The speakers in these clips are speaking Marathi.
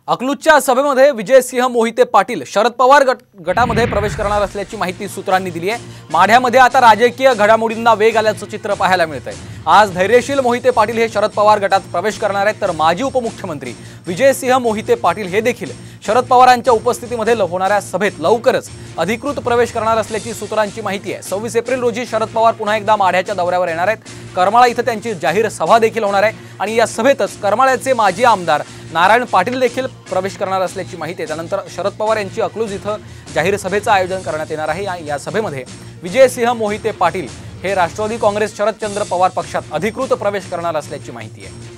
अकलूजच्या सभेमध्ये विजयसिंह मोहिते पाटील शरद पवार गटामध्ये प्रवेश करणार असल्याची माहिती सूत्रांनी दिली आहे। माढ्यामध्ये आता राजकीय घडामोडींना वेग आल्याचं चित्र पाहायला मिळतंय। आज धैर्यशील मोहिते पाटील हे शरद पवार गटात प्रवेश करणार आहेत, तर माजी उपमुख्यमंत्री विजयसिंह मोहिते पाटील हे देखील शरद पवारांच्या उपस्थितीमध्ये होणाऱ्या सभेत लवकरच अधिकृत प्रवेश करणार असल्याची सूत्रांची माहिती आहे। 26 एप्रिल रोजी शरद पवार पुन्हा एकदा माढ्याच्या दौऱ्यावर येणार आहेत। करमाळा इथं त्यांची जाहीर सभा देखील होणार आहे आणि या सभेतच करमाळ्याचे माजी आमदार नारायण पाटील देखील प्रवेश करणार असल्याची माहिती आहे। त्यानंतर शरद पवार यांची अकलूज इथं जाहीर सभेचं आयोजन करण्यात येणार आहे। या सभेमध्ये विजयसिंह मोहिते पाटील हे राष्ट्रवादी काँग्रेस शरदचंद्र पवार पक्षात अधिकृत प्रवेश करणार असल्याची माहिती आहे।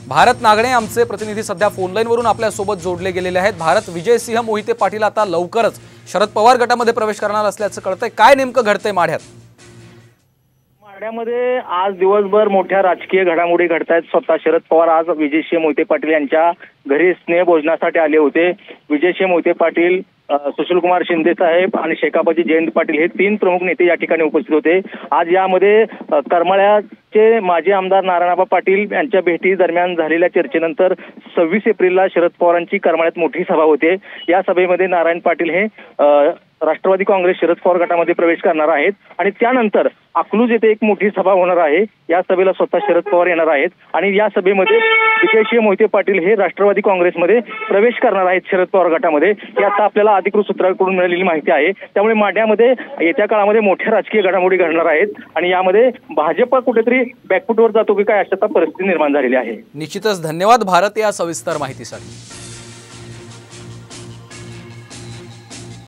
भारत नागणे आमचे प्रतिनिधी सध्या फोनलाईनवरून आपल्या सोबत जोडले गेलेले आहेत। भारत, विजयसिंह मोहिते पाटील आता लवकरच शरद पवार गटामध्ये प्रवेश करणार असल्याचं कळतंय, काय नेमकं घडतंय माढ्यात? माढ्यामध्ये आज दिवसभर मोठ्या राजकीय घडामोडी घडतायत। स्वतः शरद पवार आज विजयसिंह मोहिते पाटील यांच्या घरी स्नेहभोजनासाठी आले होते। विजयसिंह मोहिते पाटील, सुशीलकुमार शिंदे साहेब आणि शेकापजी जयंत पाटील हे 3 प्रमुख नेते या ठिकाणी उपस्थित होते। आज यामध्ये करमाळ्याचे माजी आमदार नारायणबा पाटील यांच्या भेटी दरम्यान झालेल्या चर्चेनंतर 26 एप्रिलला शरद पवारांची करमाळ्यात मोठी सभा होते। या सभेमध्ये नारायण पाटील हे राष्ट्रवादी काँग्रेस शरद पवार गटामध्ये प्रवेश करणार आहेत आणि त्यानंतर अकलूज येथे एक मोठी सभा होणार आहे। या सभेला स्वतः शरद पवार येणार आहेत आणि या सभेमध्ये विजयसिंह मोहिते पाटील हे राष्ट्रवादी काँग्रेसमध्ये प्रवेश करणार आहेत शरद पवार गटामध्ये। याचा आपल्याला अधिकृत सूत्रांकडून मिळालेली माहिती आहे। त्यामुळे माढ्यामध्ये येत्या काळामध्ये मोठ्या राजकीय घडामोडी घडणार आहेत आणि यामध्ये भाजप कुठेतरी बॅकफुटवर जातो की काय अशा परिस्थिती निर्माण झालेली आहे। निश्चितच धन्यवाद भारत या सविस्तर माहितीसाठी।